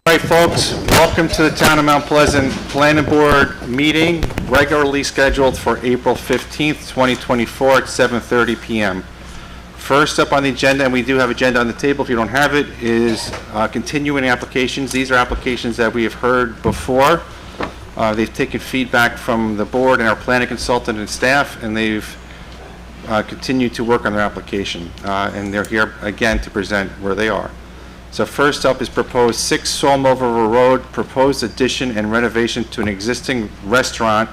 All right, folks, welcome to the Town of Mount Pleasant Planning Board meeting, regularly scheduled for April 15th, 2024 at 7:30 p.m. First up on the agenda, and we do have agenda on the table if you don't have it, is continuing applications. These are applications that we have heard before. They've taken feedback from the board and our planning consultant and staff, and they've continued to work on their application. And they're here again to present where they are. So first up is proposed 6 Sawmill River Road, proposed addition and renovation to an existing restaurant,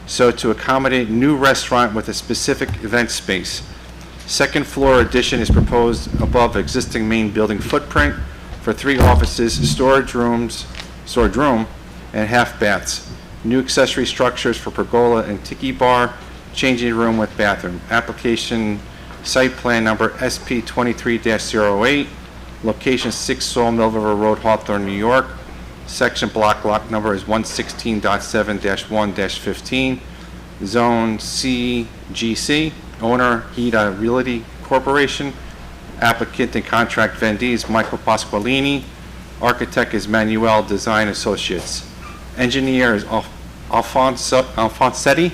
so to accommodate new restaurant with a specific event space. Second floor addition is proposed above existing main building footprint for 3 offices, storage room, and half baths. New accessory structures for pergola and tiki bar, changing room with bathroom. Application site plan number SP 23-08. Location 6 Sawmill River Road, Hawthorne, New York. Section block lot number is 116.7-1-15. Zone CGC. Owner, HIDA Realty Corporation. Applicant and contract vendees, Michael Pasqualini. Architect is Manuel Design Associates. Engineer is Alfonsetti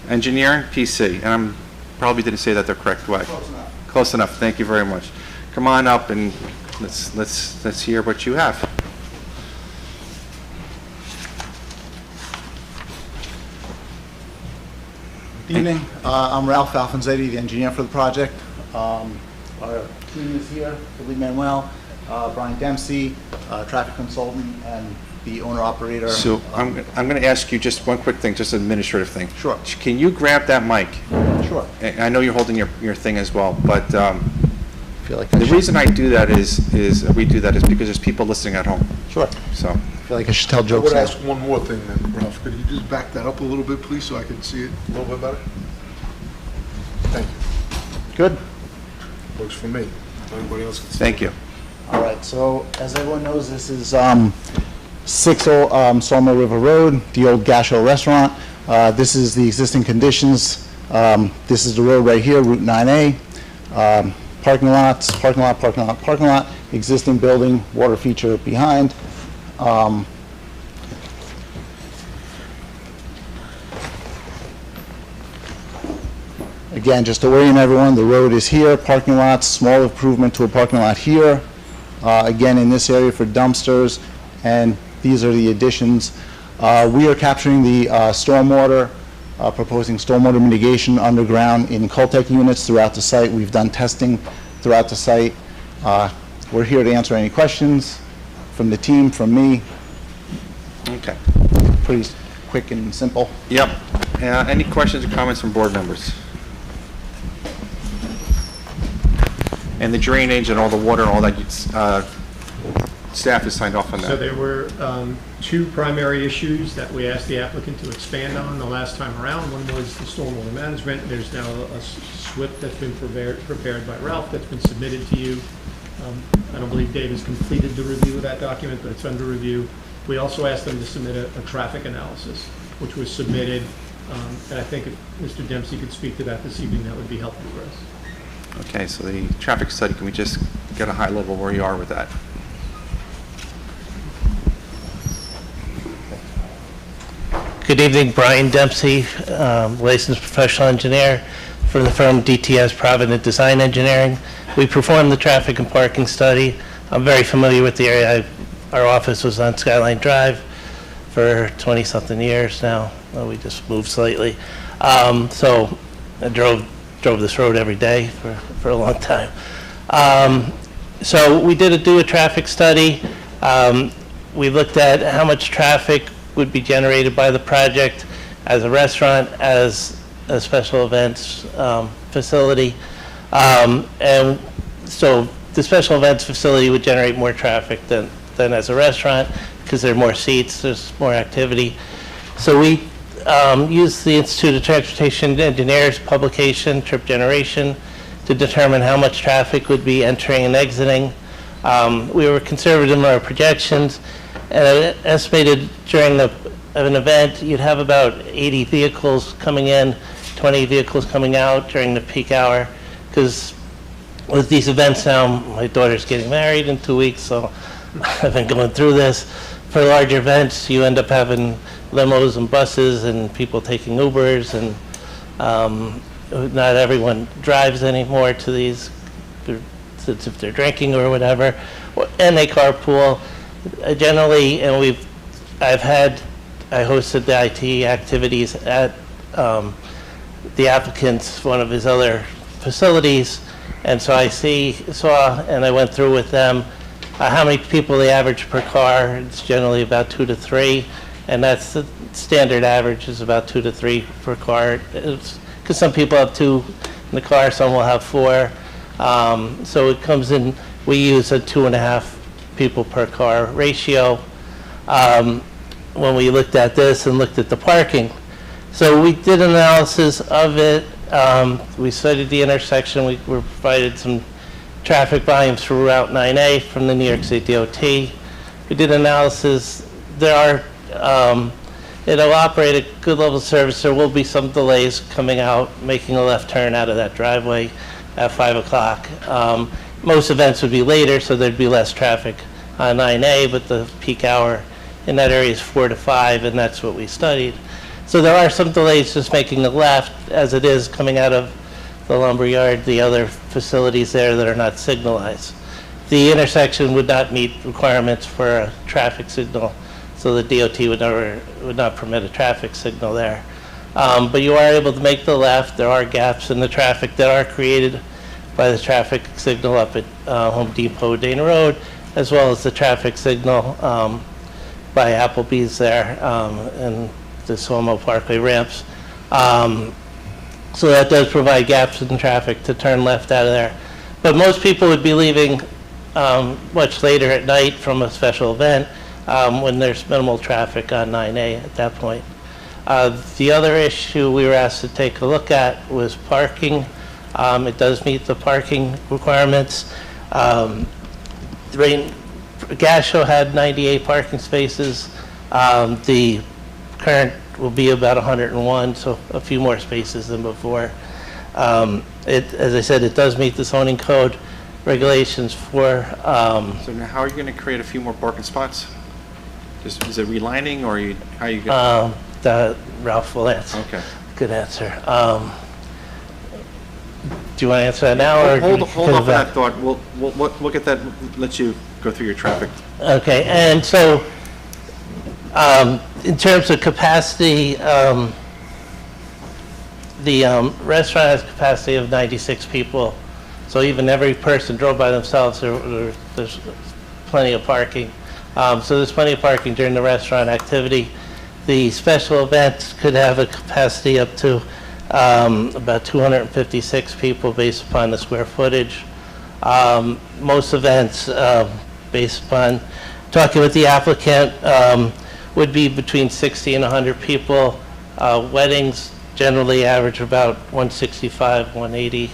Engineering, PC. And I probably didn't say that the correct way. Close enough. Close enough. Thank you very much. Come on up and let's hear what you have. Good evening. I'm Ralph Alfonsetti, the engineer for the project. Our team is here, Philippe Manuel, Brian Dempsey, traffic consultant, and the owner-operator. So I'm going to ask you just one quick thing, just an administrative thing. Sure. Can you grab that mic? Sure. I know you're holding your thing as well, but I feel like the reason I do that is we do that is because there's people listening at home. Sure. So I feel like I should tell I jokes would now. ask one more thing then, Ralph. Could you just back that up a little bit, please, so I can see it a little bit better? Thank you. Good. Works for me. Everybody else can see. thank you. All right, so as everyone knows, this is 6 Sawmill River Road, the old Gasho restaurant. This is the existing conditions. This is the road right here, Route 9A. Parking lots, parking lot, existing building, water feature behind. Again, just to orient everyone, the road is here, parking lots, small improvement to a parking lot here. Again, in this area for dumpsters, and these are the additions. We are capturing the stormwater, proposing stormwater mitigation underground in Cultec units throughout the site. We've done testing throughout the site. We're here to answer any questions from the team, from me. Okay. Pretty quick and simple. Yep. Any questions or comments from board members? And the drainage and all the water and all that, staff has signed off on that. So there were 2 primary issues that we asked the applicant to expand on the last time around. One was the stormwater management. There's now a SWIP that's been prepared by Ralph that's been submitted to you. I don't believe Dave has completed the review of that document, but it's under review. We also asked them to submit a traffic analysis, which was submitted, and I think if Mr. Dempsey could speak to that this evening, that would be helpful for us. Okay, so the traffic study, can we just get a high level where you are with that? Good evening, Brian Dempsey, licensed professional engineer from the firm DTS Provident Design Engineering. We performed the traffic and parking study. I'm very familiar with the area. Our office was on Skyline Drive for 20-something years now. Well, we just moved slightly. So I drove this road every day for a long time. So we did do a traffic study. We looked at how much traffic would be generated by the project as a restaurant, as a special events facility. And so the special events facility would generate more traffic than as a restaurant because there are more seats, there's more activity. So we used the Institute of Transportation Engineers publication, Trip Generation, to determine how much traffic would be entering and exiting. We were conservative in our projections, and estimated during an event, you'd have about 80 vehicles coming in, 20 vehicles coming out during the peak hour, because with these events now, my daughter's getting married in 2 weeks, so I've been going through this. For large events, you end up having limos and buses and people taking Ubers, and not everyone drives anymore to these, if they're drinking or whatever, and they carpool. Generally, and I hosted the IT activities at the applicant's, one of his other facilities, and so I saw, and I went through with them how many people they average per car. It's generally about 2 to 3, and that's the standard average, is about 2 to 3 per car. Because some people have 2 in the car, some will have 4. So it comes in, we use a 2.5 people per car ratio when we looked at this and looked at the parking. So we did an analysis of it. We studied the intersection. We were provided some traffic volumes for Route 9A from the New York State DOT. We did analysis. There are, it'll operate at good level of service. There will be some delays coming out, making a left turn out of that driveway at 5 o'clock. Most events would be later, so there'd be less traffic on 9A, but the peak hour in that area is 4 to 5, and that's what we studied. So there are some delays just making a left, as it is coming out of the lumberyard, the other facilities there that are not signalized. The intersection would not meet requirements for a traffic signal, so the DOT would not permit a traffic signal there. But you are able to make the left. There are gaps in the traffic that are created by the traffic signal up at Home Depot, Dana Road, as well as the traffic signal by Applebee's there and the Somo Parkway ramps. So that does provide gaps in traffic to turn left out of there. But most people would be leaving much later at night from a special event when there's minimal traffic on 9A at that point. The other issue we were asked to take a look at was parking. It does meet the parking requirements. Gasho had 98 parking spaces. The current will be about 101, so a few more spaces than before. As I said, it does meet the zoning code regulations for. So now how are you going to create a few more parking spots? Is it relining, or how are you going That Ralph will answer. Okay. Good answer. Do you want to answer that now, or Hold put off it on back? that thought. We'll get that, let you go through your traffic. Okay, and so in terms of capacity, the restaurant has a capacity of 96 people. So even every person drove by themselves, there's plenty of parking. So there's plenty of parking during the restaurant activity. The special events could have a capacity up to about 256 people based upon the square footage. Most events, based upon talking with the applicant, would be between 60 and 100 people. Weddings generally average about 165, 180,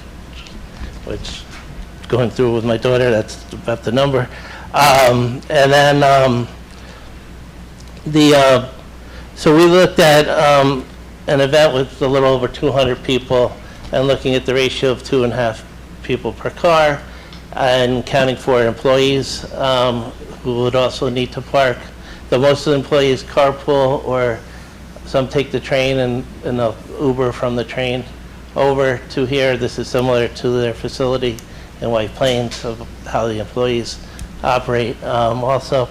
which going through with my daughter, that's about the number. And then so we looked at an event with a little over 200 people and looking at the ratio of 2.5 people per car and counting for employees who would also need to park. Most of the employees carpool, or some take the train and they'll Uber from the train over to here. This is similar to their facility in White Plains of how the employees operate also.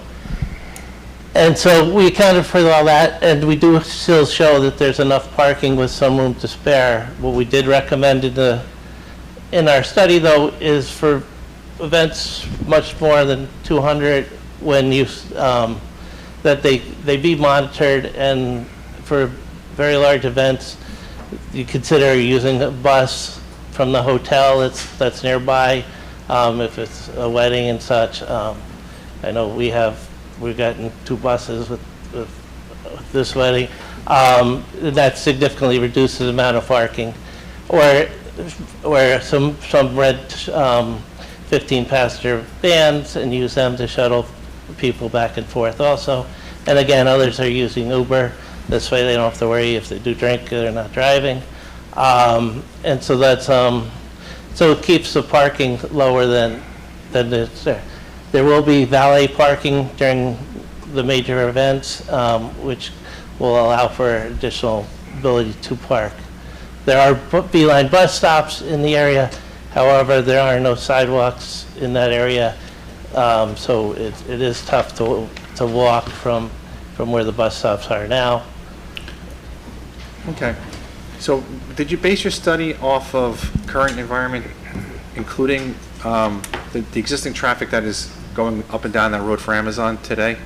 And so we accounted for all that, and we do still show that there's enough parking with some room to spare. What we did recommend in our study, though, is for events much more than 200, when you that they be monitored, and for very large events, you consider using a bus from the hotel that's nearby, if it's a wedding and such. I know we've gotten 2 buses with this wedding. That significantly reduces the amount of parking. Or some rent 15-passenger vans and use them to shuttle people back and forth also. And again, others are using Uber. This way they don't have to worry if they do drink, they're not driving. And so that's, so it keeps the parking lower than it's there. There will be valet parking during the major events, which will allow for additional ability to park. There are Beeline bus stops in the area. However, there are no sidewalks in that area, so it is tough to walk from where the bus stops are now. Okay. So did you base your study off of current environment, including the existing traffic that is going up and down that road for Amazon today?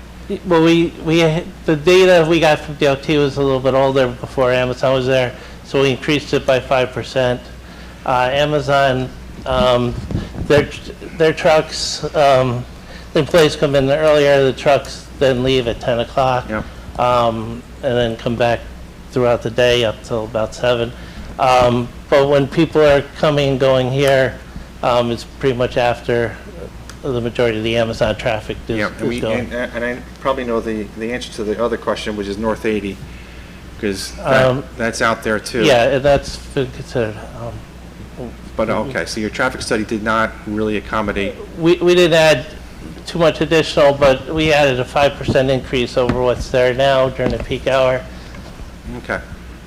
Well, the data we got from DOT was a little bit older before Amazon was there, so we increased it by 5%. Amazon, their trucks, the employees come in earlier, the trucks then leave at 10 o'clock. Yep. And then come back throughout the day up till about 7. But when people are coming and going here, it's pretty much after the majority of the Amazon traffic is Yeah, going. and I probably know the answer to the other question, which is North 80, because that's out there too. Yeah, and that's been considered. But, okay, so your traffic study did not really accommodate, We didn't add too much additional, but we added a 5% increase over what's there now during the peak hour. okay,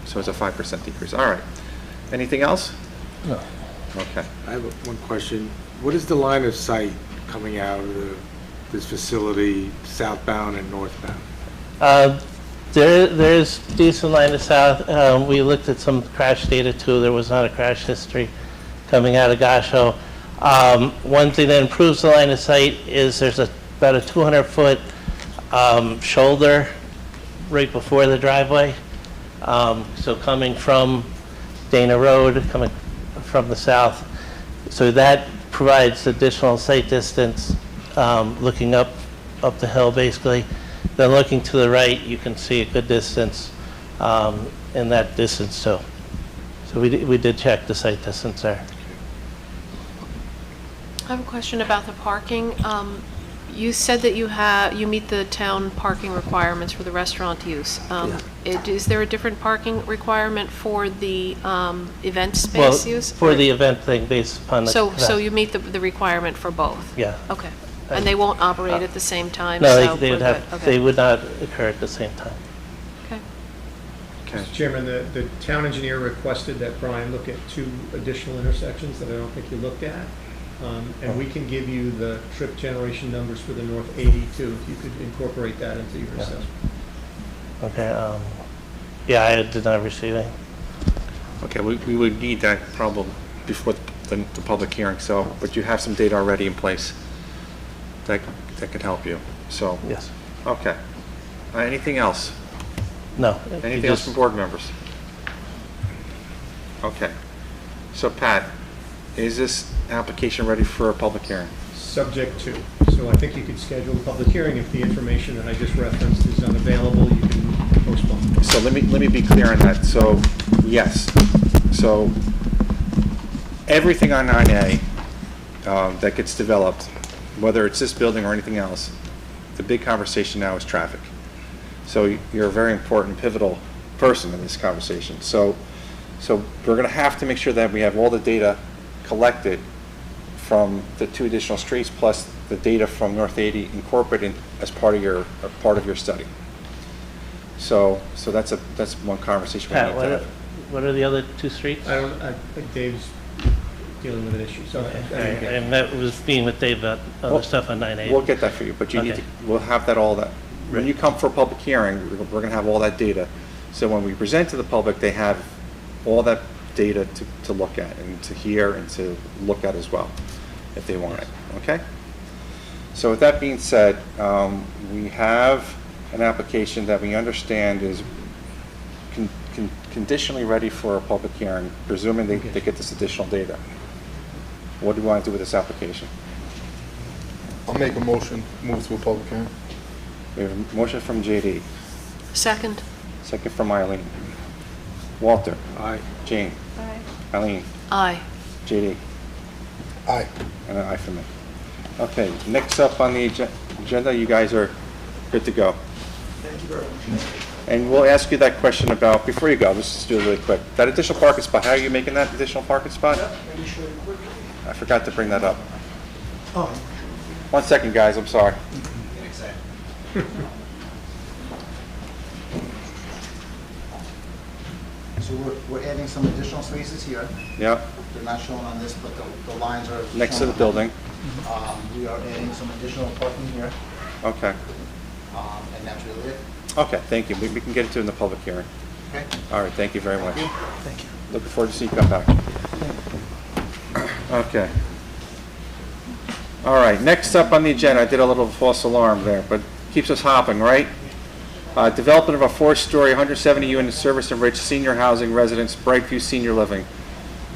so it's a 5% decrease, all right. Anything else? No. Okay. I have one question. What is the line of sight coming out of this facility southbound and northbound? There is decent line of south. We looked at some crash data too. There was not a crash history coming out of Gasho. One thing that improves the line of sight is there's about a 200-foot shoulder right before the driveway. So coming from Dana Road, coming from the south. So that provides additional sight distance, looking up the hill basically. Then looking to the right, you can see a good distance in that distance too. So we did check the sight distance there. I have a question about the parking. You said that you meet the town parking requirements for the restaurant use. Is there a different parking requirement for the event space use? For the event thing based upon the. So you meet the requirement for both? Yeah. Okay. And they won't operate at the same time? No, so they would we're have, good. Okay. they would not occur at the same time. Okay. Okay. Mr. Chairman, the town engineer requested that Brian look at 2 additional intersections that I don't think you looked at. And we can give you the trip generation numbers for the North 80 too, if you could incorporate that into your assessment. Okay, yeah, I did not receive any. Okay, we would need that problem before the public hearing, so, but you have some data already in place that could help you, so. Yes. Okay. Anything else? No. Anything else from board members? Okay. So Pat, is this application ready for a public hearing? Subject to. So I think you could schedule a public hearing if the information that I just referenced is unavailable, you can postpone. So let me be clear on that. So, yes. So everything on 9A that gets developed, whether it's this building or anything else, the big conversation now is traffic. So you're a very important, pivotal person in this conversation. So we're going to have to make sure that we have all the data collected from the 2 additional streets plus the data from North 80 incorporated as part of your study. So that's one conversation we need Pat, to have. what are the other 2 streets? I think Dave's dealing with an issue, so. Okay, and that was being with Dave about other Well, stuff on 9A. We'll get that for you, but you need Okay. to, we'll have that all that. When you come for a public hearing, we're going to have all that data. So when we present to the public, they have all that data to look at and to hear and to look at as well, if they want it, okay? So with that being said, we have an application that we understand is conditionally ready for a public hearing, presuming they get this additional data. What do you want to do with this application? I'll make a motion, move to a public hearing. We have a motion from JD, Second? second from Eileen. Walter, Aye. Jane, Eileen, Aye. JD, Aye. and an aye for me. Okay, next up on the agenda, you guys are good to go. Thank you very much. And we'll ask you that question about, before you go, let's just do it really quick. That additional parking spot, how are you making that additional parking spot? Let me show you quickly. I forgot to bring that up. Oh, 1 second, guys, I'm sorry. So we're adding some additional spaces here. Yep, They're not shown on this, but the lines are. next to the building. We are adding some additional parking here, Okay. and that's really it. Okay, thank you. We can get into it in the public hearing. Okay? All right, thank you very much. Thank you. Looking forward to seeing you come back. Okay. All right, next up on the agenda, I did a little false alarm there, but keeps us hopping, right? Development of a 4-story, 170-unit service-enriched senior housing residence, Brightview Senior Living.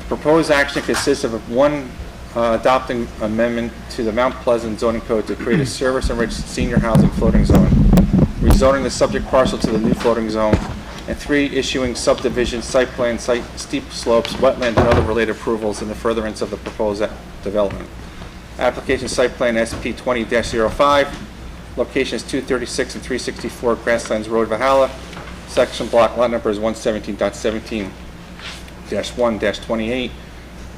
Proposed action consists of one adopting amendment to the Mount Pleasant zoning code to create a service-enriched senior housing floating zone, rezoning the subject parcel to the new floating zone, and 3, issuing subdivision, site plan, site steep slopes, wetland, and other related approvals in the furtherance of the proposed development. Application site plan SP 20-05, locations 236 and 364 Grasslands Road, Valhalla. Section block lot number is 117.17-1-28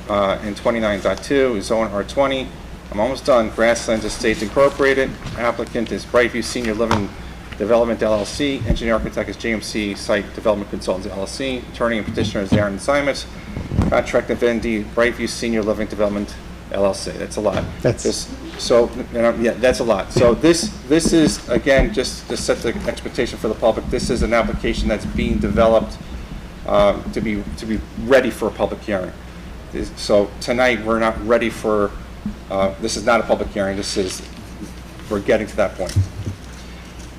and 29.2, zone R20. I'm almost done. Grasslands Estates Incorporated. Applicant is Brightview Senior Living Development LLC. Engineer architect is JMC Site Development Consultants LLC. Attorney and petitioner is Aaron Simons. Contract of ND Brightview Senior Living Development LLC. That's a lot. That's- Yeah, that's a lot. So this is, again, just to set the expectation for the public, this is an application that's being developed to be ready for a public hearing. So tonight, we're not ready for, this is not a public hearing, we're getting to that point.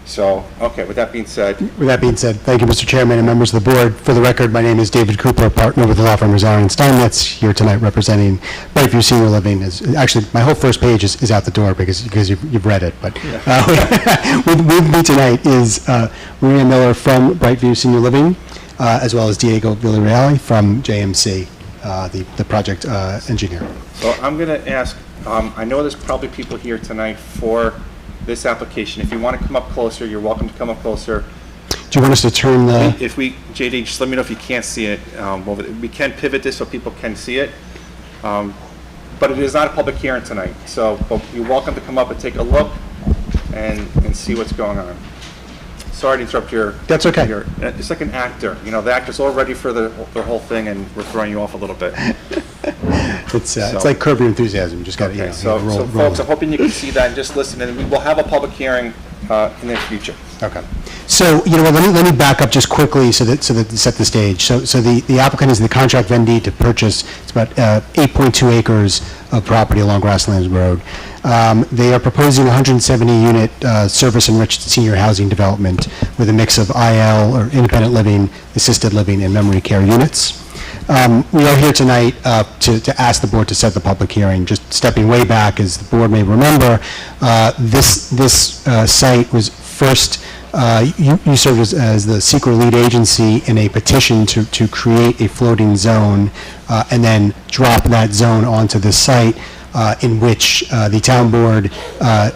So, okay, with that being said, With that being said, thank you, Mr. Chairman and members of the board. For the record, my name is David Cooper, partner with the law firm Rosario & Steinmetz, here tonight representing Brightview Senior Living. Actually, my whole first page is out the door because you've read it. But with me tonight is Maria Miller from Brightview Senior Living, as well as Diego Villarreal from JMC, the project engineer. so I'm going to ask, I know there's probably people here tonight for this application. If you want to come up closer, you're welcome to come up closer. Do you want us to turn the... If we, JD, just let me know if you can't see it. We can pivot this so people can see it. But it is not a public hearing tonight, so but you're welcome to come up and take a look and see what's going on. Sorry to interrupt your... That's okay. It's like an actor. You know, the actor's all ready for the whole thing, and we're throwing you off a little bit. It's like Curb Your Enthusiasm. You just got to, Okay, so folks, I'm hoping you can see that and just listen, and we will have a public hearing in the future. Okay. So, you know what, let me back up just quickly so that to set the stage. So the applicant is the contract vendee to purchase, it's about 8.2 acres of property along Grasslands Road. They are proposing 170-unit service-enriched senior housing development with a mix of IL, or independent living, assisted living, and memory care units. We are here tonight to ask the board to set the public hearing. Just stepping way back, as the board may remember, this site was first, you served as the secret lead agency in a petition to create a floating zone and then drop that zone onto the site, in which the town board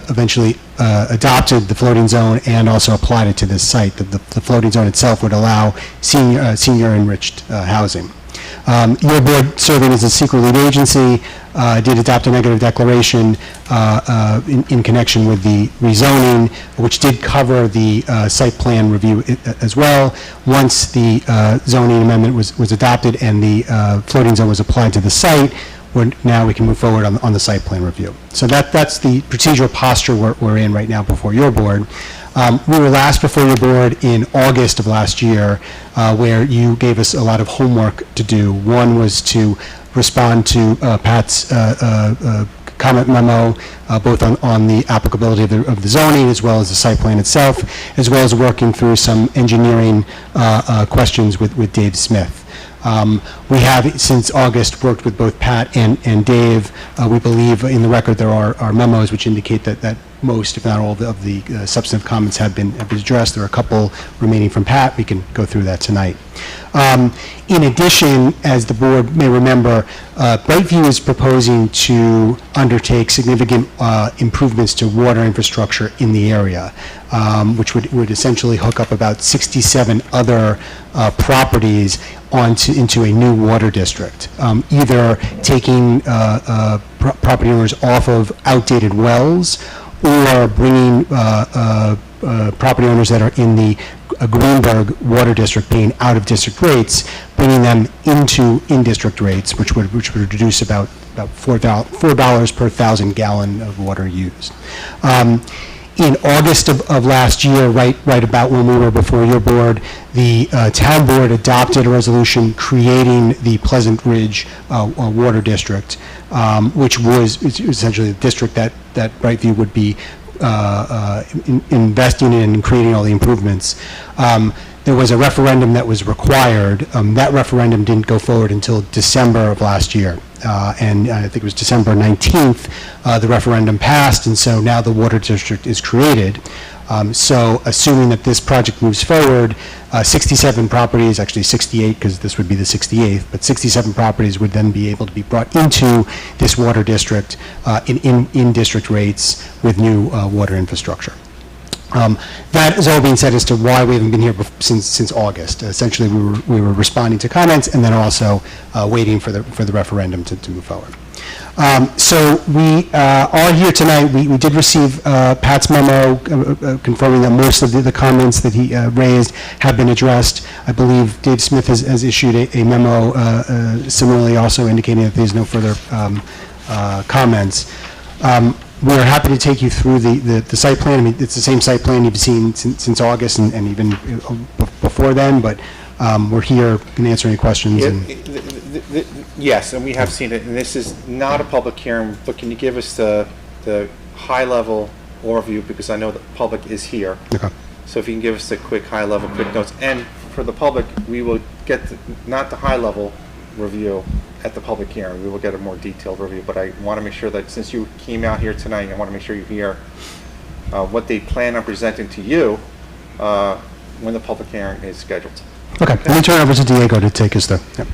eventually adopted the floating zone and also applied it to this site. The floating zone itself would allow senior enriched housing. Your board, serving as a secret lead agency, did adopt a negative declaration in connection with the rezoning, which did cover the site plan review as well. Once the zoning amendment was adopted and the floating zone was applied to the site, now we can move forward on the site plan review. So that's the procedural posture we're in right now before your board. We were last before your board in August of last year, where you gave us a lot of homework to do. One was to respond to Pat's comment memo, both on the applicability of the zoning as well as the site plan itself, as well as working through some engineering questions with Dave Smith. We have, since August, worked with both Pat and Dave. We believe in the record there are memos which indicate that most, if not all, of the substantive comments have been addressed. There are a couple remaining from Pat. We can go through that tonight. In addition, as the board may remember, Brightview is proposing to undertake significant improvements to water infrastructure in the area, which would essentially hook up about 67 other properties into a new water district, either taking property owners off of outdated wells or bringing property owners that are in the Greenberg Water District paying out-of-district rates, bringing them into in-district rates, which would reduce about $4 per 1,000 gallon of water used. In August of last year, right about when we were before your board, the town board adopted a resolution creating the Pleasant Ridge Water District, which was essentially the district that Brightview would be investing in and creating all the improvements. There was a referendum that was required. That referendum didn't go forward until December of last year. And I think it was December 19th, the referendum passed, and so now the water district is created. So assuming that this project moves forward, 67 properties, actually 68, because this would be the 68th, but 67 properties would then be able to be brought into this water district in district rates with new water infrastructure. That has all been said as to why we haven't been here since August. Essentially, we were responding to comments and then also waiting for the referendum to move forward. So we are here tonight. We did receive Pat's memo confirming that most of the comments that he raised have been addressed. I believe Dave Smith has issued a memo similarly also indicating that there's no further comments. We're happy to take you through the site plan. I mean, it's the same site plan you've seen since August and even before then, but we're here, can answer any questions. Yes, and we have seen it, and this is not a public hearing, but can you give us the high-level overview, because I know the public is here. Okay. So if you can give us the quick high-level, quick notes, and for the public, we will get not the high-level review at the public hearing, we will get a more detailed review, but I want to make sure that since you came out here tonight, I want to make sure you hear what they plan on presenting to you when the public hearing is scheduled. Okay, let me turn it over to Diego to take us there. Yep.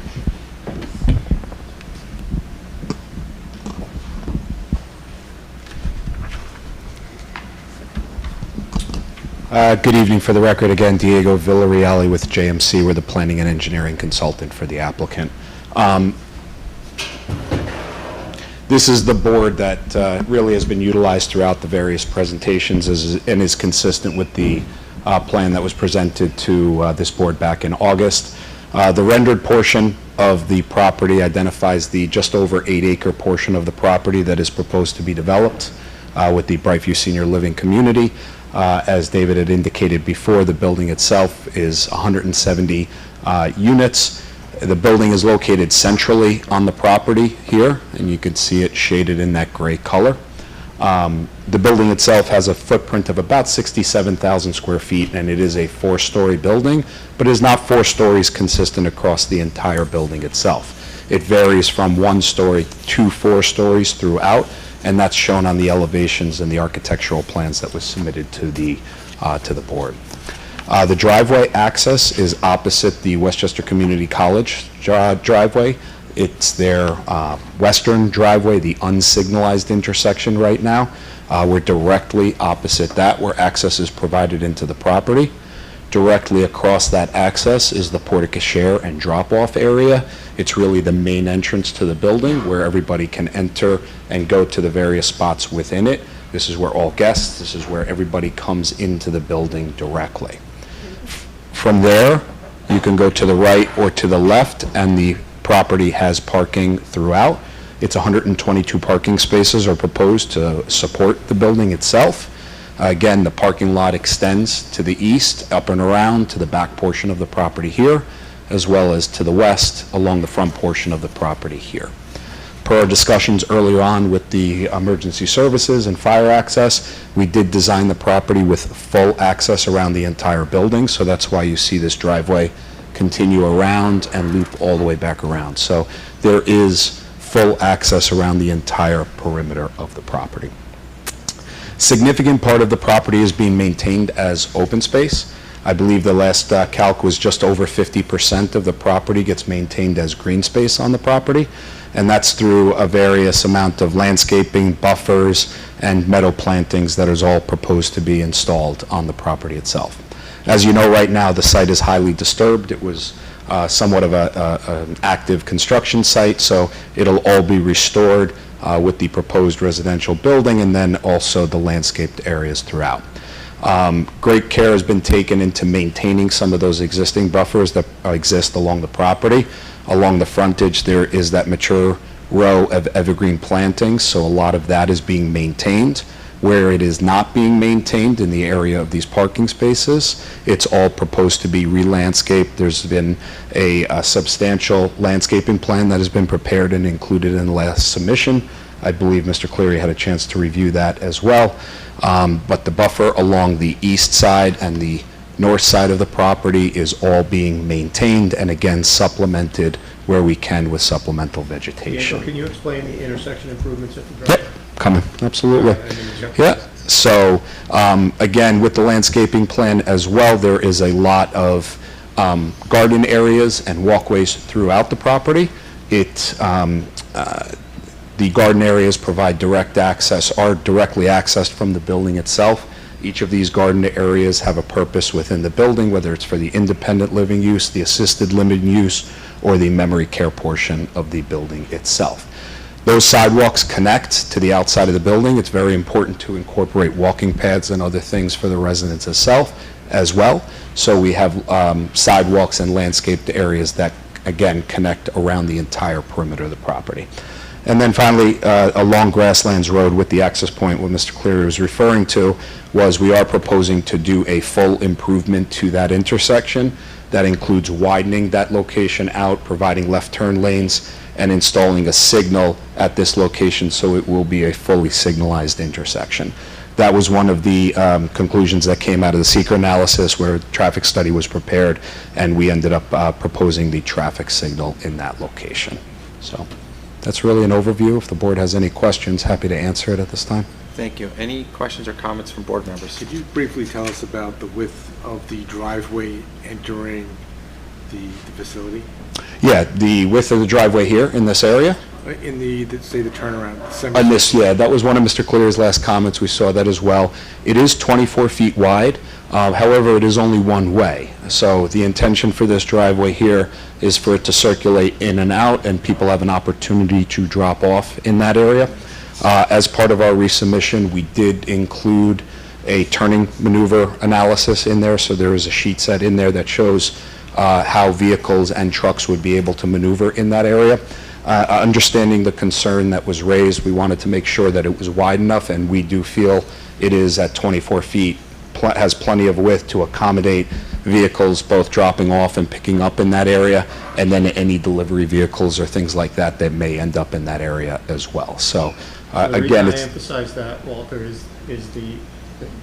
Good evening. For the record, again, Diego Villarreal with JMC. We're the planning and engineering consultant for the applicant. This is the board that really has been utilized throughout the various presentations and is consistent with the plan that was presented to this board back in August. The rendered portion of the property identifies the just over 8-acre portion of the property that is proposed to be developed with the Brightview Senior Living Community. As David had indicated before, the building itself is 170 units. The building is located centrally on the property here, and you can see it shaded in that gray color. The building itself has a footprint of about 67,000 square feet, and it is a 4-story building, but it is not 4 stories consistent across the entire building itself. It varies from 1 story to 4 stories throughout, and that's shown on the elevations and the architectural plans that was submitted to the board. The driveway access is opposite the Westchester Community College driveway. It's their western driveway, the unsignalized intersection right now. We're directly opposite that, where access is provided into the property. Directly across that access is the porte-cochere and drop-off area. It's really the main entrance to the building where everybody can enter and go to the various spots within it. This is where all guests, this is where everybody comes into the building directly. From there, you can go to the right or to the left, and the property has parking throughout. It's 122 parking spaces are proposed to support the building itself. Again, the parking lot extends to the east, up and around to the back portion of the property here, as well as to the west along the front portion of the property here. Per our discussions earlier on with the emergency services and fire access, we did design the property with full access around the entire building, so that's why you see this driveway continue around and loop all the way back around. So there is full access around the entire perimeter of the property. Significant part of the property is being maintained as open space. I believe the last calc was just over 50% of the property gets maintained as green space on the property, and that's through a various amount of landscaping, buffers, and meadow plantings that is all proposed to be installed on the property itself. As you know, right now, the site is highly disturbed. It was somewhat of an active construction site, so it'll all be restored with the proposed residential building and then also the landscaped areas throughout. Great care has been taken into maintaining some of those existing buffers that exist along the property. Along the frontage, there is that mature row of evergreen plantings, so a lot of that is being maintained. Where it is not being maintained in the area of these parking spaces, it's all proposed to be re-landscaped. There's been a substantial landscaping plan that has been prepared and included in the last submission. I believe Mr. Cleary had a chance to review that as well. But the buffer along the east side and the north side of the property is all being maintained and again supplemented where we can with supplemental vegetation. Diego, can you explain the intersection improvements at the driveway? Yep, coming, absolutely. Yeah, so again, with the landscaping plan as well, there is a lot of garden areas and walkways throughout the property. The garden areas provide direct access, are directly accessed from the building itself. Each of these garden areas have a purpose within the building, whether it's for the independent living use, the assisted living use, or the memory care portion of the building itself. Those sidewalks connect to the outside of the building. It's very important to incorporate walking paths and other things for the residents itself as well. So we have sidewalks and landscaped areas that, again, connect around the entire perimeter of the property. And then finally, along Grasslands Road with the access point, what Mr. Cleary was referring to was we are proposing to do a full improvement to that intersection. That includes widening that location out, providing left turn lanes, and installing a signal at this location so it will be a fully signalized intersection. That was one of the conclusions that came out of the seeker analysis where a traffic study was prepared, and we ended up proposing the traffic signal in that location. So that's really an overview. If the board has any questions, happy to answer it at this time. Thank you. Any questions or comments from board members? Could you briefly tell us about the width of the driveway entering the facility? Yeah, the width of the driveway here in this area? In the say the turnaround. On this, yeah, that was one of Mr. Cleary's last comments. We saw that as well. It is 24 feet wide. However, it is only one way. So the intention for this driveway here is for it to circulate in and out, and people have an opportunity to drop off in that area. As part of our resubmission, we did include a turning maneuver analysis in there. So there is a sheet set in there that shows how vehicles and trucks would be able to maneuver in that area. Understanding the concern that was raised, we wanted to make sure that it was wide enough, and we do feel it is at 24 feet, has plenty of width to accommodate vehicles both dropping off and picking up in that area, and then any delivery vehicles or things like that that may end up in that area as well. So again, The reason I emphasize that, Walter, is the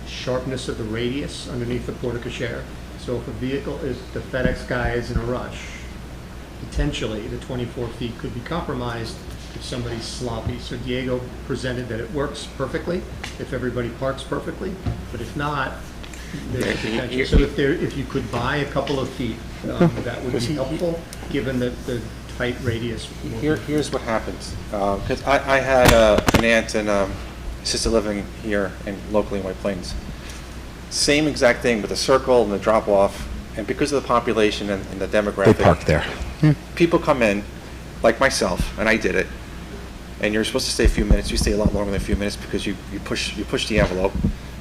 sharpness of the radius underneath the porte cochere. So if a vehicle is, the FedEx guy is in a rush, potentially the 24 feet could be compromised if somebody's sloppy. So Diego presented that it works perfectly if everybody parks perfectly, but if not, there's potential. So if you could buy a couple of feet, that would be helpful, given the tight radius. Here's what happens. Because I had an aunt in assisted living here and locally in White Plains. Same exact thing with the circle and the drop off, and because of the population and the demographic, they park there. people come in, like myself, and I did it, and you're supposed to stay a few minutes. You stay a lot longer than a few minutes because you push the envelope,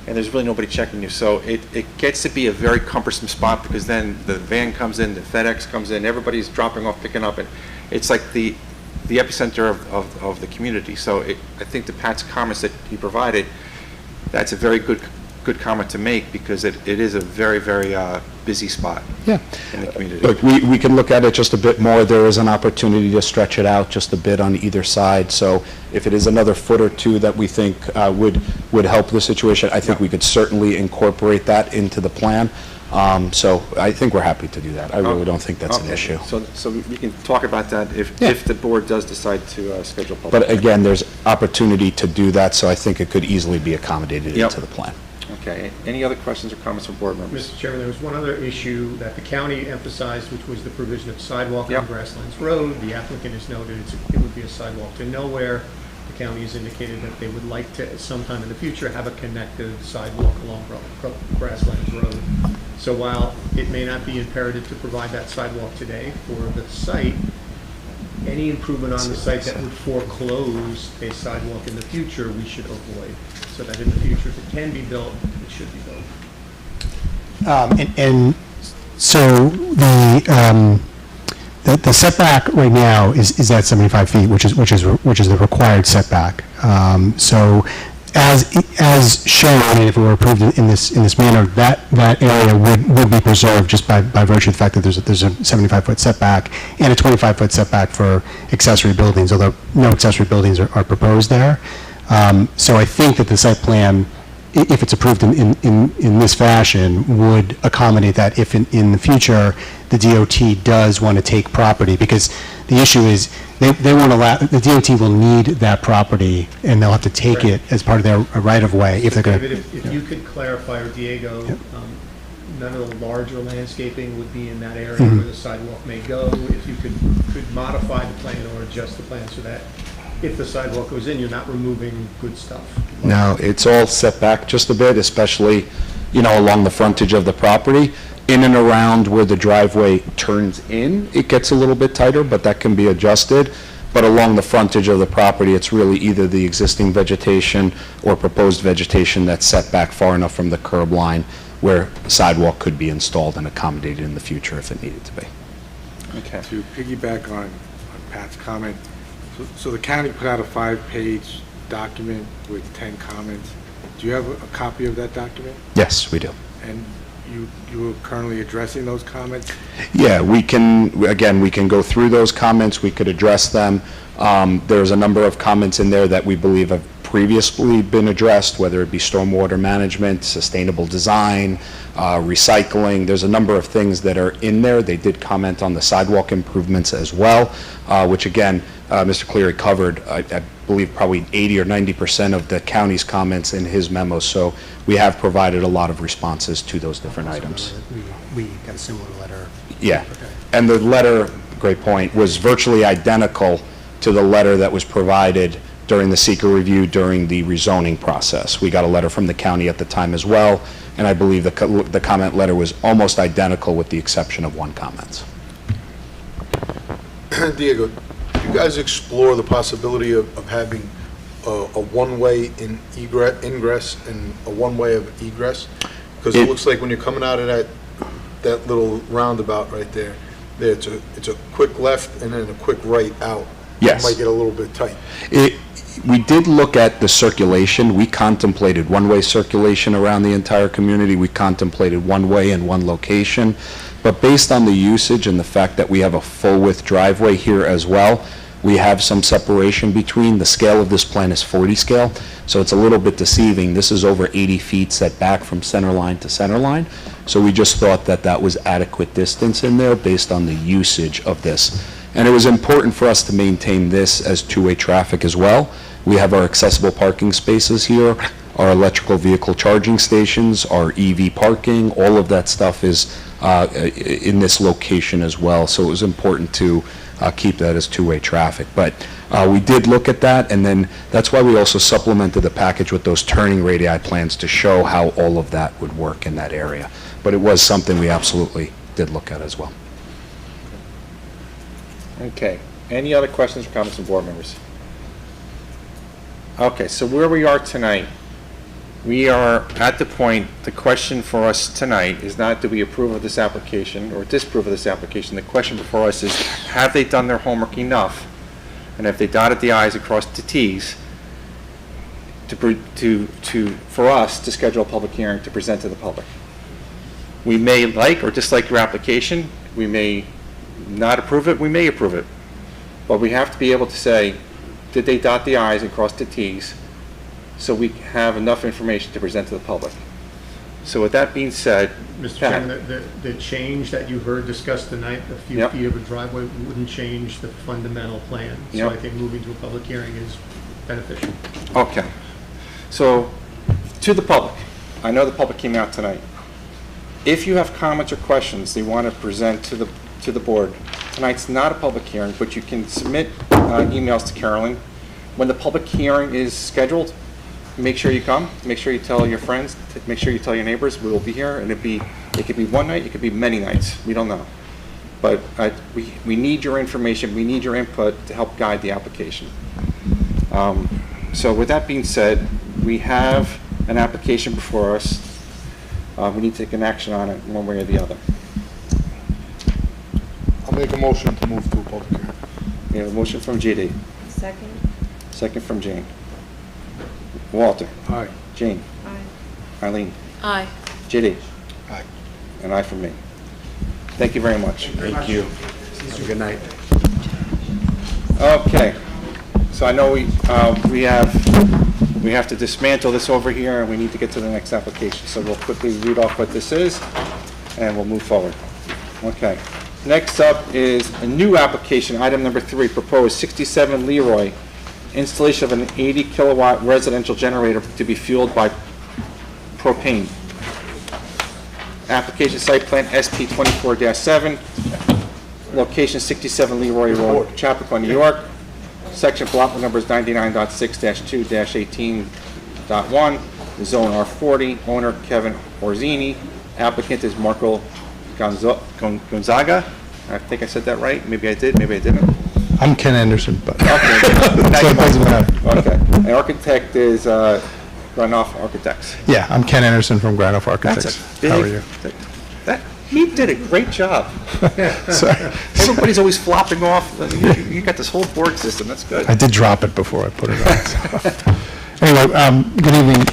and there's really nobody checking you. So it gets to be a very cumbersome spot because then the van comes in, the FedEx comes in, everybody's dropping off, picking up, and it's like the epicenter of the community. So I think the Pat's comments that he provided, that's a very good comment to make because it is a very, very busy spot in the community. Look, we can look at it just a bit more. There is an opportunity to stretch it out just a bit on either side. So if it is another foot or two that we think would help the situation, I think we could certainly incorporate that into the plan. So I think we're happy to do that. I really don't think that's an issue. So we can talk about that if the board does decide to schedule public. But again, there's opportunity to do that, so I think it could easily be accommodated into the plan. Okay. Any other questions or comments from board members? Mr. Chairman, there was one other issue that the county emphasized, which was the provision of sidewalk on Grasslands Road. The applicant has noted it would be a sidewalk to nowhere. The county has indicated that they would like to, sometime in the future, have a connected sidewalk along Grasslands Road. So while it may not be imperative to provide that sidewalk today for the site, any improvement on the site that would foreclose a sidewalk in the future, we should avoid, so that in the future, if it can be built, it should be built. And so the setback right now is at 75 feet, which is the required setback. So as shown, and if it were approved in this manner, that area would be preserved just by virtue of the fact that there's a 75-foot setback and a 25-foot setback for accessory buildings, although no accessory buildings are proposed there. So I think that the site plan, if it's approved in this fashion, would accommodate that if in the future the DOT does want to take property, because the issue is they won't allow, the DOT will need that property and they'll have to take it as part of their right-of-way if they're going to. David, if you could clarify, or Diego, none of the larger landscaping would be in that area where the sidewalk may go. If you could modify the plan or adjust the plan so that if the sidewalk goes in, you're not removing good stuff. No, it's all set back just a bit, especially, along the frontage of the property. In and around where the driveway turns in, it gets a little bit tighter, but that can be adjusted. But along the frontage of the property, it's really either the existing vegetation or proposed vegetation that's set back far enough from the curb line where a sidewalk could be installed and accommodated in the future if it needed to be. Okay. To piggyback on Pat's comment, so the county put out a 5-page document with 10 comments. Do you have a copy of that document? Yes, we do. And you are currently addressing those comments? Yeah, we can go through those comments, we could address them. There's a number of comments in there that we believe have previously been addressed, whether it be stormwater management, sustainable design, recycling. There's a number of things that are in there. They did comment on the sidewalk improvements as well, which again, Mr. Cleary covered, I believe, probably 80 or 90% of the county's comments in his memo. So we have provided a lot of responses to those different items. We got a similar letter. Yeah, and the letter, great point, was virtually identical to the letter that was provided during the seeker review during the rezoning process. We got a letter from the county at the time as well, and I believe the comment letter was almost identical with the exception of one comment. Diego, do you guys explore the possibility of having a one-way ingress and a one-way of egress? Because it looks like when you're coming out of that little roundabout right there, it's a quick left and then a quick right out. Yes. It might get a little bit tight. We did look at the circulation. We contemplated one-way circulation around the entire community. We contemplated one way in one location. But based on the usage and the fact that we have a full-width driveway here as well, we have some separation between. The scale of this plan is 40 scale, so it's a little bit deceiving. This is over 80 feet set back from center line to center line. So we just thought that that was adequate distance in there based on the usage of this. And it was important for us to maintain this as two-way traffic as well. We have our accessible parking spaces here, our electrical vehicle charging stations, our EV parking, all of that stuff is in this location as well. So it was important to keep that as two-way traffic. But we did look at that, and then that's why we also supplemented the package with those turning radii plans to show how all of that would work in that area. But it was something we absolutely did look at as well. Okay. Any other questions or comments from board members? Okay, so where we are tonight, we are at the point, the question for us tonight is not do we approve of this application or disapprove of this application. The question before us is, have they done their homework enough? And have they dotted the i's and crossed the t's for us to schedule a public hearing to present to the public? We may like or dislike your application. We may not approve it. We may approve it. But we have to be able to say, did they dot the i's and cross the t's so we have enough information to present to the public? So with that being said, Mr. Pat. Chairman, the change that you heard discussed tonight, a few Yep. feet of a driveway, wouldn't change the fundamental plan. So Yep. I think moving to a public hearing is beneficial. Okay. So, to the public, I know the public came out tonight. If you have comments or questions they want to present to the board, tonight's not a public hearing, but you can submit emails to Carolyn. When the public hearing is scheduled, make sure you come, make sure you tell your friends, make sure you tell your neighbors, we will be here, and it'd be It could be one night, it could be many nights, we don't know. But we need your information, we need your input to help guide the application. So with that being said, we have an application before us. We need to take an action on it one way or the other. I'll make a motion to move to a public hearing. We have a motion from GD, Second? second from Jane. Walter, Aye. Jane, Aye. Eileen, Aye. GD, Aye. and I from me. Thank you very much. Thank you. Have a good night. Okay, so I know we have to dismantle this over here, and we need to get to the next application. So we'll quickly read off what this is, and we'll move forward. Okay. Next up is a new application, item number 3, proposed 67 Leroy, installation of an 80-kilowatt residential generator to be fueled by propane. Application site plan SP 24-7, location 67 Leroy Road, Chappaqua, New York. Section block numbers 99.6-2-18.1, zone R40, owner Kevin Orzini, applicant is Marco Gonzaga. I think I said that right, maybe I did, maybe I didn't. I'm Ken Anderson, but Okay. Now so you it doesn't might. matter. Okay, and architect is Runoff Architects. Yeah, I'm Ken Anderson from Granoff That's Architects. a big. How are you? He did a great job. Sorry. Everybody's always flopping off. You got this whole board system, that's good. I did drop it before I put it on. so. Anyway, good evening,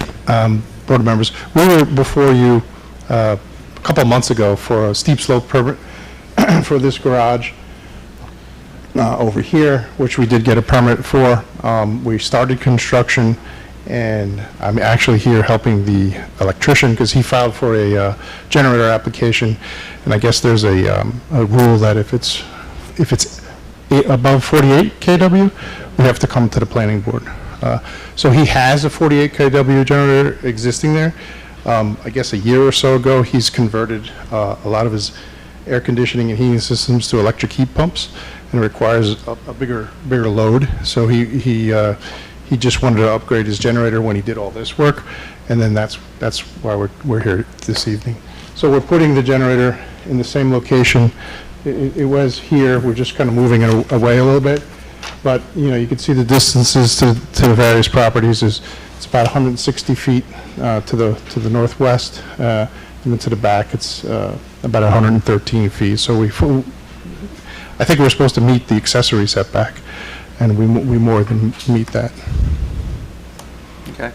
board members. We were before you a couple of months ago for a steep slope permit for this garage over here, which we did get a permit for. We started construction, and I'm actually here helping the electrician because he filed for a generator application, and I guess there's a rule that if it's above 48 kW, we have to come to the planning board. So he has a 48 kW generator existing there. I guess a year or so ago, he's converted a lot of his air conditioning and heating systems to electric heat pumps, and it requires a bigger load. So he just wanted to upgrade his generator when he did all this work, and then that's why we're here this evening. So we're putting the generator in the same location. It was here. We're just kind of moving it away a little bit, but you can see the distances to the various properties is it's about 160 feet to the northwest, and then to the back it's about 113 feet. So I think we're supposed to meet the accessory setback, and we more than meet that. Okay.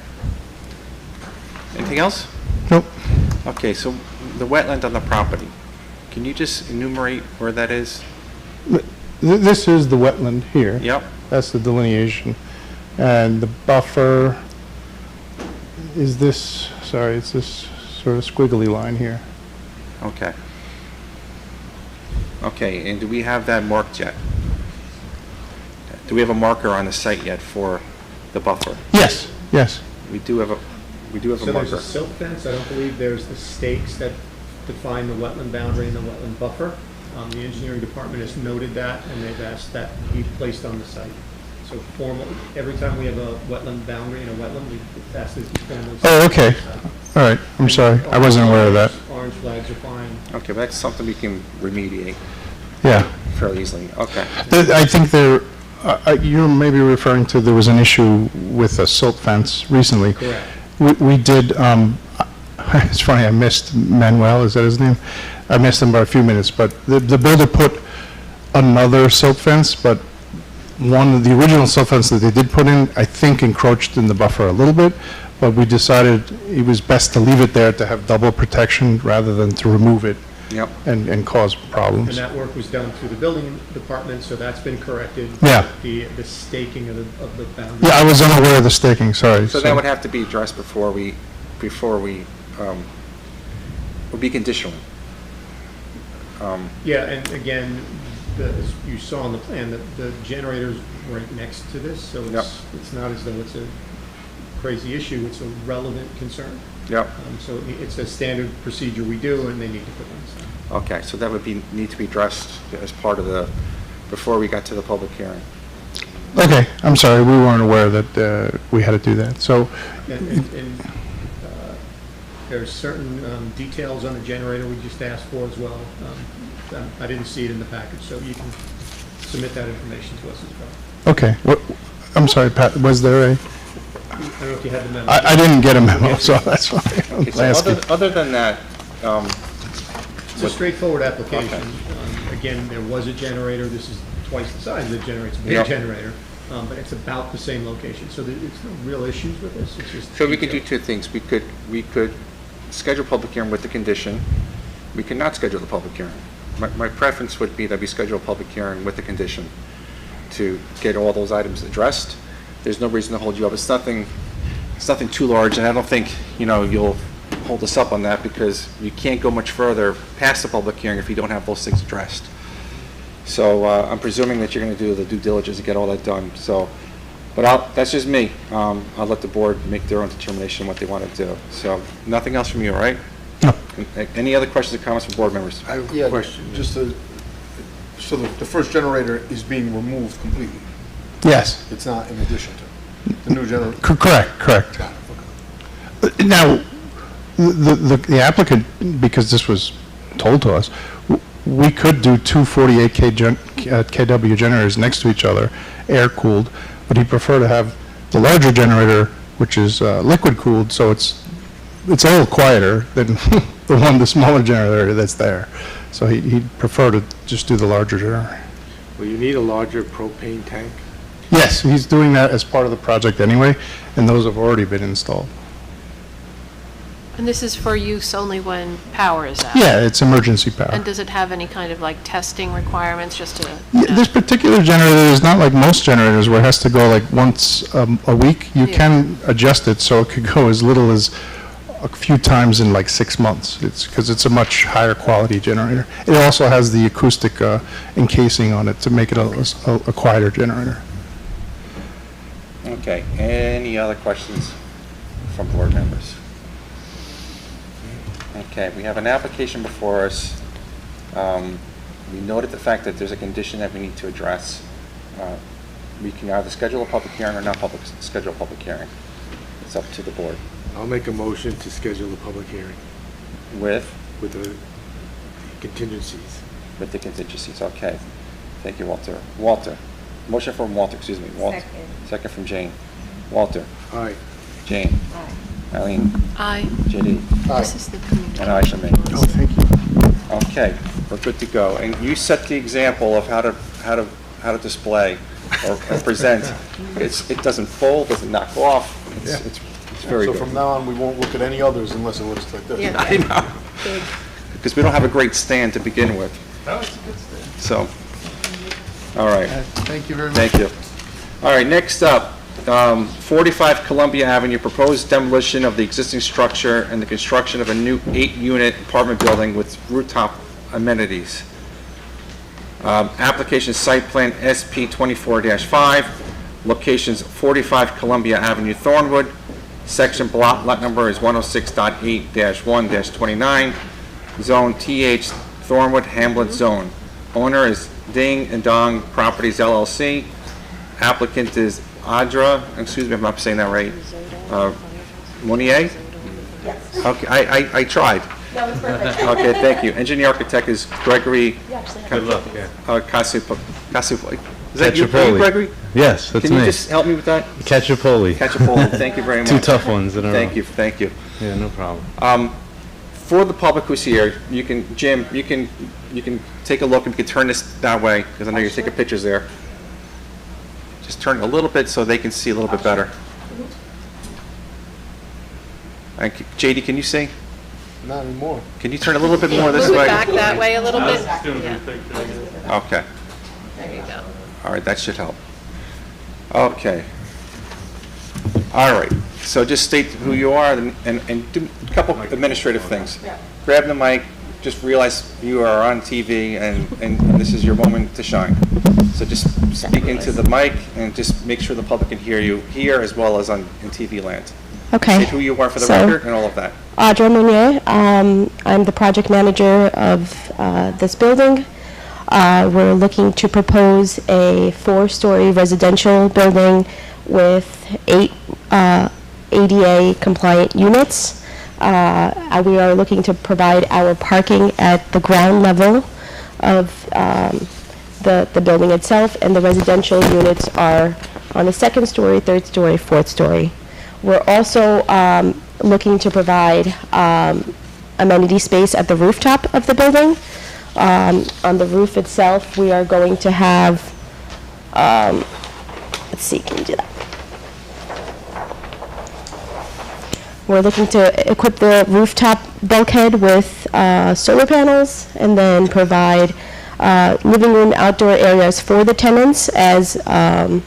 Anything else? Nope. Okay, so the wetland on the property, can you just enumerate where that is? This is the wetland here. Yep. That's the delineation. And the buffer is this, sorry, it's this sort of squiggly line here. Okay. Okay, and do we have that marked yet? Do we have a marker on the site yet for the buffer? Yes, yes. We do have a So there's marker. a silt fence, I don't believe there's the stakes that define the wetland boundary and the wetland buffer. The engineering department has noted that, and they've asked that be placed on the site. So every time we have a wetland boundary and a wetland, we ask this to be formally. Oh, okay. All right, I'm sorry. I wasn't aware of that. Orange flags are fine. Okay, but that's something we can remediate Yeah. fairly easily. Okay. I think you're maybe referring to, there was an issue with a silt fence recently. Correct. We did, it's funny, I missed Manuel, is that his name? I missed him by a few minutes, but the builder put another silt fence, but one of the original silt fence that they did put in, I think encroached in the buffer a little bit, but we decided it was best to leave it there to have double protection rather than to remove it Yep. and cause And problems. that work was done through the building department, so that's been corrected. Yeah. The staking of the boundary. Yeah, I was unaware of the staking, sorry. So that would have to be addressed before we, would be conditional. Yeah, and again, as you saw on the plan, the generator's right next to this, so Yep. it's not as though it's a crazy issue, it's a relevant concern. Yep. So it's a standard procedure we do, and they need to put one. Okay, so that would need to be addressed as part of before we got to the public hearing. Okay, I'm sorry, we weren't aware that we had to do that, so, And There's certain details on the generator we just asked for as well. I didn't see it in the package, so you can submit that information to us as well. Okay. I'm sorry, Pat, was there a, I don't know if you had the memo. I didn't get a memo, so that's why I'm Okay, so asking. other than that, It's a straightforward application. Again, there was a generator. This is twice the size of the generator. It's a big Yep. generator, but it's about the same location. So there's no real issues with this. It's just. so we could do detail. two things. We could schedule public hearing with the condition. We could not schedule the public hearing. My preference would be that we schedule a public hearing with the condition to get all those items addressed. There's no reason to hold you up. It's nothing too large, and I don't think, you'll hold us up on that because you can't go much further past the public hearing if you don't have those things addressed. So I'm presuming that you're going to do the due diligence to get all that done. So, but that's just me. I'll let the board make their own determination what they want to do. So nothing else from you, all right? No. Any other questions or comments from board members? I have Yeah, a question. just so the first generator is being removed completely. Yes, It's not in addition to the new generator. correct. Now, the applicant, because this was told to us, we could do two 48 kW generators next to each other, air-cooled, but he'd prefer to have the larger generator, which is liquid-cooled, so it's a little quieter than the smaller generator that's there. So he'd prefer to just do the larger generator. Well, you need a larger propane tank? Yes, he's doing that as part of the project anyway, and those have already been installed. And this is for use only when power is out? Yeah, it's emergency power. And does it have any kind of like testing requirements just to? Yeah, this particular generator is not like most generators where it has to go like once a week. You Yeah. can adjust it so it could go as little as a few times in like 6 months. It's because it's a much higher quality generator. It also has the acoustic encasing on it to make it a quieter generator. Okay, any other questions from board members? Okay, we have an application before us. We noted the fact that there's a condition that we need to address. We can either schedule a public hearing or not schedule a public hearing. It's up to the board. I'll make a motion to schedule a public hearing With with the contingencies. the contingencies, okay. Thank you, Walter. Walter, motion from Walter, excuse me. Walter. Second from Jane. Walter, Aye. Jane, Eileen, Aye. JD, This is the community. and I shall make. Oh, thank you. Okay, we're good to go. And you set the example of how to display or present. It doesn't fold, doesn't knock off. It's very So good. from now on, we won't look at any others unless it looks like this. I know. Because we don't have a great stand to begin with. So, all right. Thank you very much. Thank you. All right, next up, 45 Columbia Avenue, proposed demolition of the existing structure and the construction of a new 8-unit apartment building with rooftop amenities. Application site plan SP 24-5, locations 45 Columbia Avenue, Thornwood, section block, lot number is 106.8-1-29, zone TH Thornwood Hamlet Zone. Owner is Ding and Dong Properties LLC. Applicant is Audra, excuse me if I'm not saying that right, Monier? Yes. Okay, I tried. That was perfect. Okay, thank you. Engineer architect is Gregory. Good luck, Is that you, Cacciapoli. Gregory? Yes, that's Can you me. just help me with that? Cacciapoli. Cacciapoli, thank you very much. Two tough ones in a row. Thank you. Yeah, no problem. For the public who's here, you can, Jim, you can take a look and you can turn this that way, because I know you're taking pictures there. Just turn it a little bit so they can see a little bit better. And JD, can you see? Not anymore. Can you turn a little bit more this Move it way? back that way a little bit. Yeah. Okay. There you go. All right, that should help. Okay. All right, so just state who you are and do a couple administrative things. Grab the mic, just realize you are on TV and this is your moment to shine. So just speak into the mic and just make sure the public can hear you here as well as in TV land. Okay. State who you are for the So- record and all of that. Audra Meunier. I'm the project manager of this building. We're looking to propose a 4-story residential building with 8 ADA compliant units. We are looking to provide our parking at the ground level of the building itself, and the residential units are on the second story, third story, fourth story. We're also looking to provide amenity space at the rooftop of the building. On the roof itself, we are going to have, let's see, can you do that? We're looking to equip the rooftop bulkhead with solar panels, and then provide living room outdoor areas for the tenants as a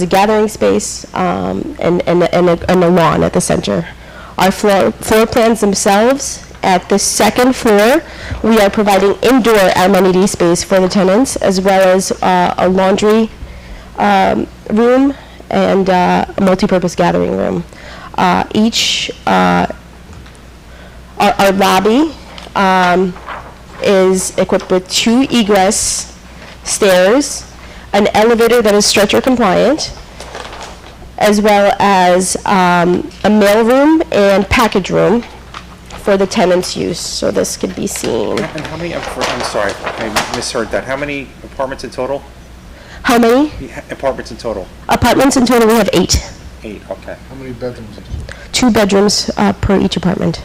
gathering space, and a lawn at the center. Our floor plans themselves, at the second floor, we are providing indoor amenity space for the tenants, as well as a laundry room and a multipurpose gathering room. Our lobby is equipped with 2 egress stairs, an elevator that is stretcher compliant, as well as a mail room and package room for the tenants' use. So this could be seen. And how many, I'm sorry, I misheard that. How many apartments in total? How many Apartments in total? apartments in total? We have 8. 8, okay. How many bedrooms? 2 bedrooms per each apartment.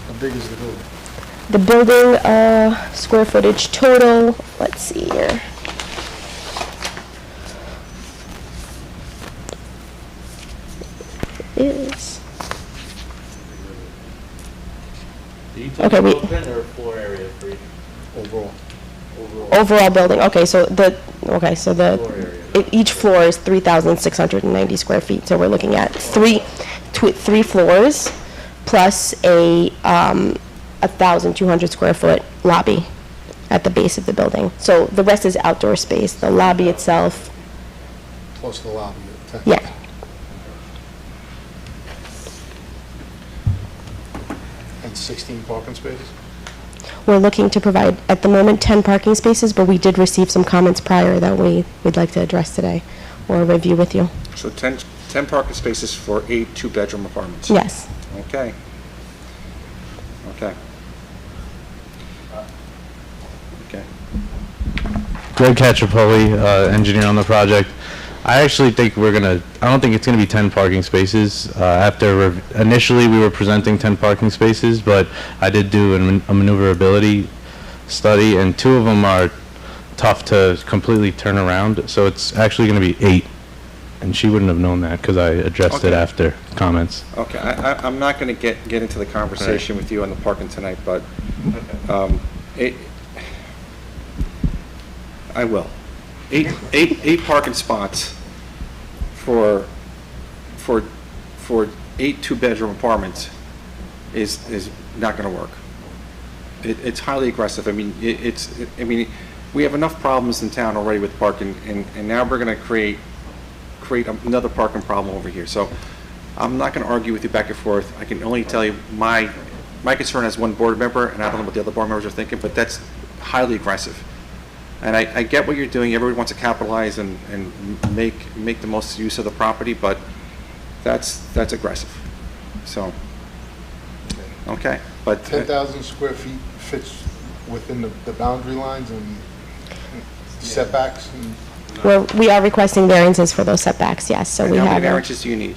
How big is the building? The building square footage total, let's see here. Is okay. We floor area for each? overall building. Okay, so each floor is 3,690 square feet. So we're looking at three floors plus a 1,200 square foot lobby at the base of the building. So the rest is outdoor space. The lobby itself. Plus the lobby. Yeah. And 16 parking spaces? We're looking to provide, at the moment, 10 parking spaces, but we did receive some comments prior that we'd like to address today or review with you. So 10 parking spaces for 8 two-bedroom apartments? Yes. Okay. Okay. Okay. Greg Cacciapoli, engineer on the project. I actually think I don't think it's gonna be 10 parking spaces. Initially, we were presenting 10 parking spaces, but I did do a maneuverability study, and 2 of them are tough to completely turn around, so it's actually gonna be 8. And she wouldn't have known that, because I addressed it Okay. after comments. Okay, I'm not going to get into the conversation with you on the parking tonight, but I will. Eight parking spots for 8 two-bedroom apartments is not going to work. It's highly aggressive. I mean, we have enough problems in town already with parking, and now we're going to create another parking problem over here. So I'm not going to argue with you back and forth. I can only tell you my concern as one board member, and I don't know what the other board members are thinking, but that's highly aggressive. And I get what you're doing. Everybody wants to capitalize and make the most use of the property, but that's aggressive. So, okay, but 10,000 square feet fits within the boundary lines and setbacks? We are requesting variances for those setbacks, yes. So we how many have. variances do you need?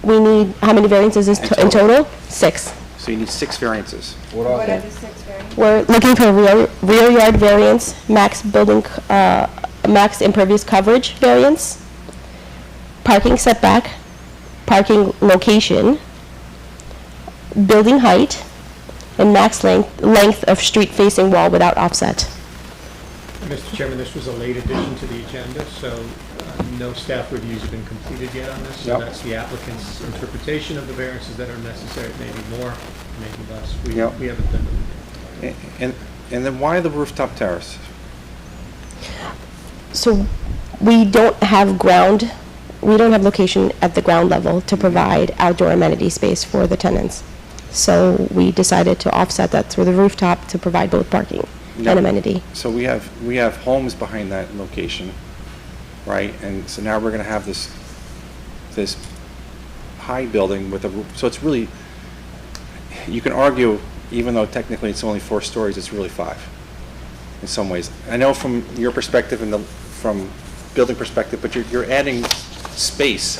We need, how many variances is in total? 6. So you need 6 variances. What are they? We're looking for rear yard variance, max impervious coverage variance, parking setback, parking location, building height, and max length of street-facing wall without offset. Mr. Chairman, this was a late addition to the agenda, so no staff reviews have been completed yet on this. So Yep. that's the applicant's interpretation of the variances that are necessary, maybe more, maybe less. Yep. We haven't done it. And then why the rooftop terrace? So we don't have location at the ground level to provide outdoor amenity space for the tenants. So we decided to offset that through the rooftop to provide both parking and amenity. So we have homes behind that location, right? And so now we're going to have this high building with a roof, so it's really, you can argue, even though technically it's only 4 stories, it's really 5 in some ways. I know from your perspective and from building perspective, but you're adding space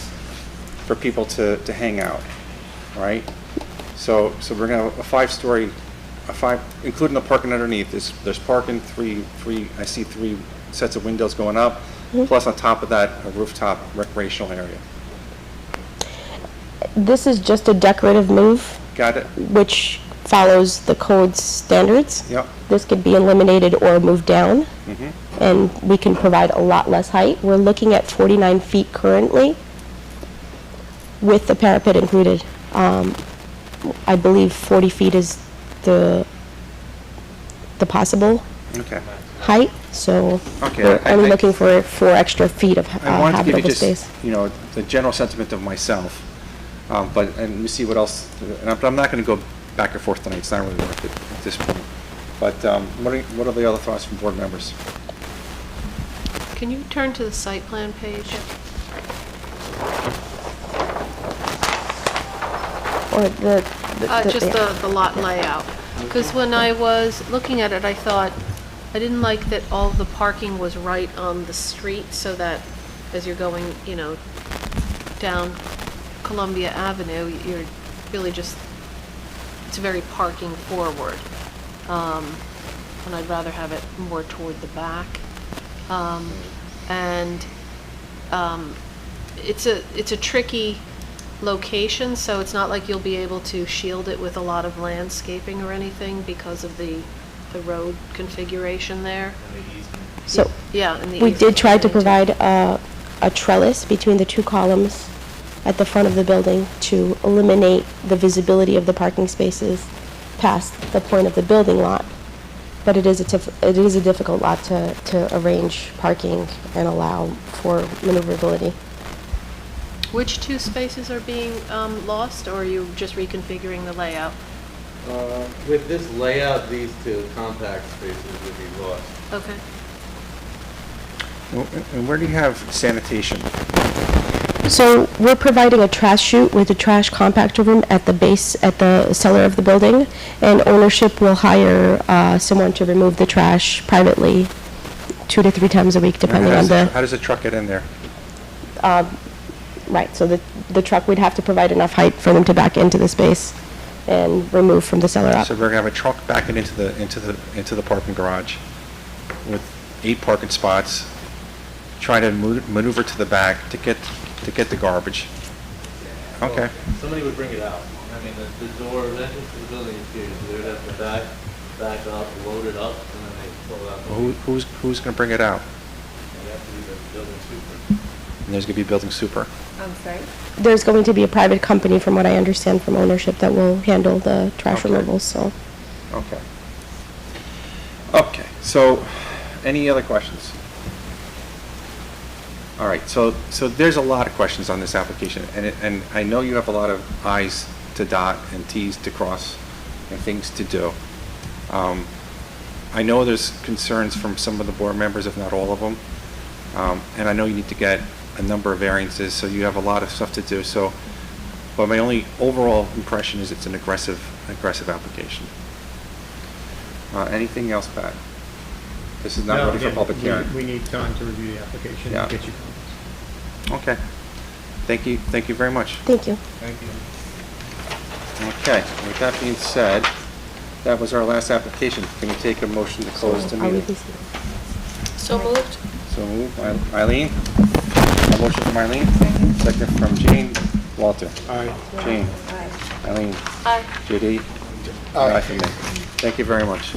for people to hang out, right? So we're gonna have a 5-story, including the parking underneath. There's parking, I see 3 sets of windows going up, plus on top of that, a rooftop recreational area. This is just a decorative move, Got it? which follows the code's standards. Yep. This could be eliminated or moved down, Mhm. and we can provide a lot less height. We're looking at 49 feet currently, with the parapet included. I believe 40 feet is the possible Okay. height, so Okay, we're I only think- looking for 4 extra feet of I wanted to give you habitable just, space. the general sentiment of myself, and we see what else, and I'm not going to go back and forth tonight, it's not really worth it at this point. But what are the other thoughts from board members? Can you turn to the site plan page? Or Just the lot layout. Because when I was looking at it, I thought, I didn't like that all the parking was right on the street, so that as you're going, down Columbia Avenue, you're really just, it's very parking forward. And I'd rather have it more toward the back. It's a tricky location, so it's not like you'll be able to shield it with a lot of landscaping or anything because of the road configuration there. So Yeah, and the we did easement try to going provide a trellis between the 2 columns at the front of the building to eliminate the visibility of the parking spaces past the point of the building lot. But it is a difficult lot to arrange parking and allow for maneuverability. Which 2 spaces are being lost, or are you just reconfiguring the layout? With this layout, these 2 compact spaces would be lost. Okay. And where do you have sanitation? So we're providing a trash chute with a trash compactor room at the base, at the cellar of the building, and ownership will hire someone to remove the trash privately 2 to 3 times a week, depending on the... How does the truck get in there? Right, so the truck, we'd have to provide enough height for them to back into the space and remove from the cellar up. So we're gonna have a truck backing into the parking garage with 8 parking spots, trying to maneuver to the back to get the garbage. Okay. Somebody would bring it out. I mean, the door, the entrance to the building is here, so they would have to back up, load it up, and then they pull it out. Well, who's gonna bring it out? You have to be the building super. And there's gonna be building super. I'm sorry? There's going to be a private company, from what I understand from ownership, that will handle the trash Okay. removal, so. Okay. Okay, so, any other questions? All right, so there's a lot of questions on this application, and I know you have a lot of I's to dot and T's to cross and things to do. I know there's concerns from some of the board members, if not all of them, and I know you need to get a number of variances, so you have a lot of stuff to do, but my only overall impression is it's an aggressive application. Anything else, Pat? This is not No, ready for again, public hearing. We need time to review the application Yeah. and get you comments. Okay. Thank you very much. Thank you. Thank you. Okay, with that being said, that was our last application. Can we take a motion to close the Are we meeting? So moved? So moved. Eileen? A motion from Eileen? Second from Jane. Walter? Aye. Jane? Eileen? Aye. JD? Aye. For me. Thank you very much.